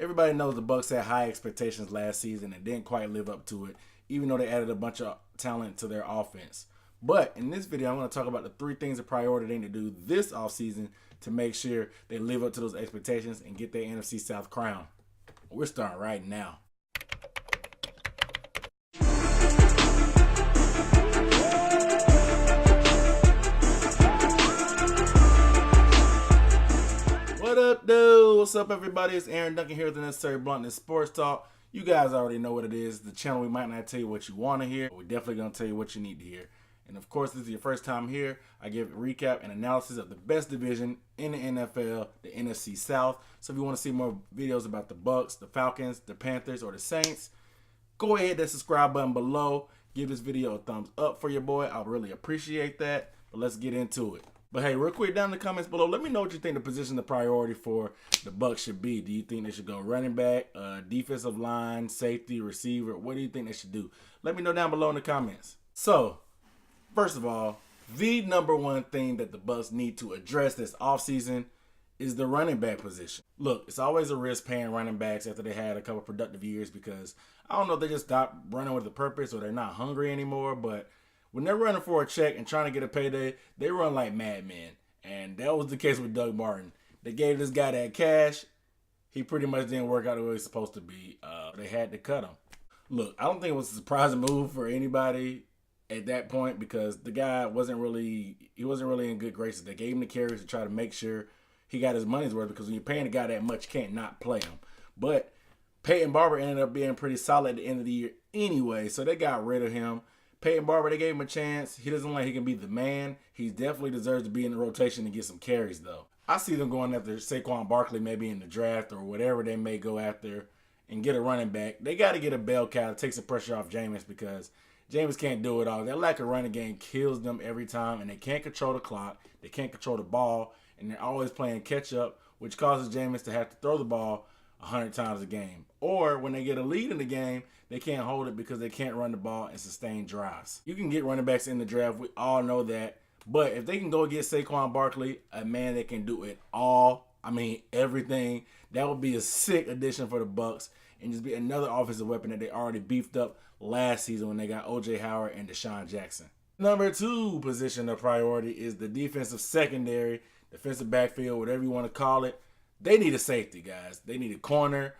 Everybody knows the Bucs had high expectations last season and didn't quite live up to it, even though they added a bunch of talent to their offense. But in this video, I'm going to talk about the 3 things of priority they need to do this offseason to make sure they live up to those expectations and get their NFC South crown. We're starting right now. What up, dude? What's up, everybody? It's Aaron Duncan here with the Necessary Bluntness Sports Talk. You guys already know what it is. The channel, we might not tell you what you want to hear, but we're definitely going to tell you what you need to hear. And of course, this is your first time here. I give a recap and analysis of the best division in the NFL, the NFC South. So if you want to see more videos about the Bucs, the Falcons, the Panthers, or the Saints, go ahead, that subscribe button below. Give this video a thumbs up for your boy. I really appreciate that. But let's get into it. But hey, real quick, down in the comments below, let me know what you think the position of priority for the Bucs should be. Do you think they should go running back, defensive line, safety, receiver? What do you think they should do? Let me know down below in the comments. So, first of all, the number one thing that the Bucs need to address this offseason is the running back position. Look, it's always a risk paying running backs after they had a couple productive years because I don't know if they just stopped running with a purpose or they're not hungry anymore, but when they're running for a check and trying to get a payday, they run like madmen. And that was the case with Doug Martin. They gave this guy that cash. He pretty much didn't work out the way he was supposed to be. They had to cut him. Look, I don't think it was a surprising move for anybody at that point because the guy wasn't really in good graces. They gave him the carries to try to make sure he got his money's worth because when you're paying a guy that much, you can't not play him. But Peyton Barber ended up being pretty solid at the end of the year anyway, so they got rid of him. Peyton Barber, they gave him a chance. He doesn't look like he can be the man. He definitely deserves to be in the rotation and get some carries, though. I see them going after Saquon Barkley maybe in the draft or whatever they may go after and get a running back. They got to get a bell cow to take some pressure off Jameis because Jameis can't do it all. That lack of running game kills them every time, and they can't control the clock. They can't control the ball, and they're always playing catch-up, which causes Jameis to have to throw the ball 100 times a game. Or when they get a lead in the game, they can't hold it because they can't run the ball and sustain drives. You can get running backs in the draft. We all know that. But if they can go get Saquon Barkley, a man that can do it all, I mean everything, that would be a sick addition for the Bucs and just be another offensive weapon that they already beefed up last season when they got O.J. Howard and Deshaun Jackson. Number 2 position of priority is the defensive secondary, defensive backfield, whatever you want to call it. They need a safety, guys. They need a corner.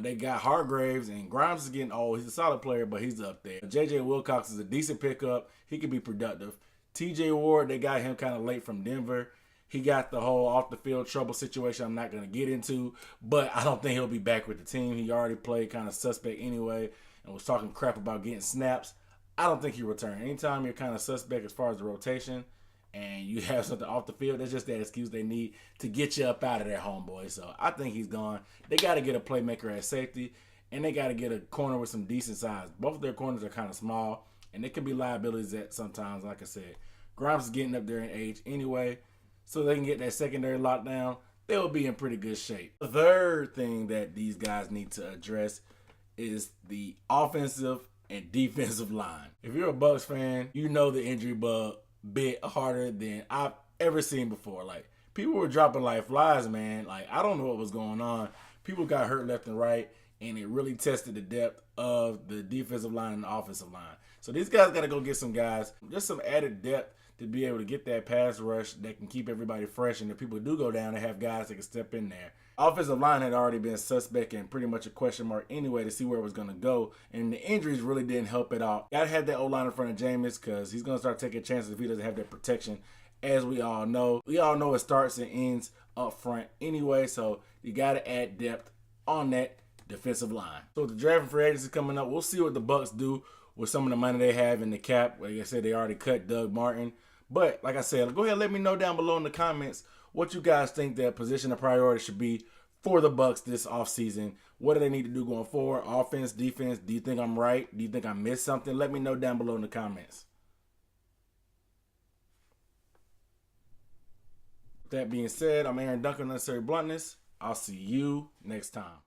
They got Hargraves, and Grimes is getting old. He's a solid player, but he's up there. J.J. Wilcox is a decent pickup. He could be productive. T.J. Ward, they got him kind of late from Denver. He got the whole off-the-field trouble situation I'm not going to get into, but I don't think he'll be back with the team. He already played kind of suspect anyway and was talking crap about getting snaps. I don't think he'll return. Anytime you're kind of suspect as far as the rotation, and you have something off the field, that's just that excuse they need to get you up out of there, homeboy. So I think he's gone. They got to get a playmaker at safety, and they got to get a corner with some decent size. Both of their corners are kind of small, and they can be liabilities at sometimes, like I said. Grimes is getting up there in age anyway, so they can get that secondary lockdown. They'll be in pretty good shape. The third thing that these guys need to address is the offensive and defensive line. If you're a Bucs fan, you know the injury bug bit harder than I've ever seen before. Like, people were dropping like flies, man. Like, I don't know what was going on. People got hurt left and right, and it really tested the depth of the defensive line and the offensive line. So these guys got to go get some guys, just some added depth to be able to get that pass rush that can keep everybody fresh. And if people do go down, they have guys that can step in there. Offensive line had already been suspect and pretty much a question mark anyway to see where it was going to go. And the injuries really didn't help it out. Got to have that O-line in front of Jameis because he's going to start taking chances if he doesn't have that protection, as we all know. We all know it starts and ends up front anyway, so you got to add depth on that defensive line. So with the draft and free agency coming up, we'll see what the Bucs do with some of the money they have in the cap. Like I said, they already cut Doug Martin. But like I said, go ahead and let me know down below in the comments what you guys think their position of priority should be for the Bucs this offseason. What do they need to do going forward? Offense, defense? Do you think I'm right? Do you think I missed something? Let me know down below in the comments. With that being said, I'm Aaron Duncan, Necessary Bluntness. I'll see you next time.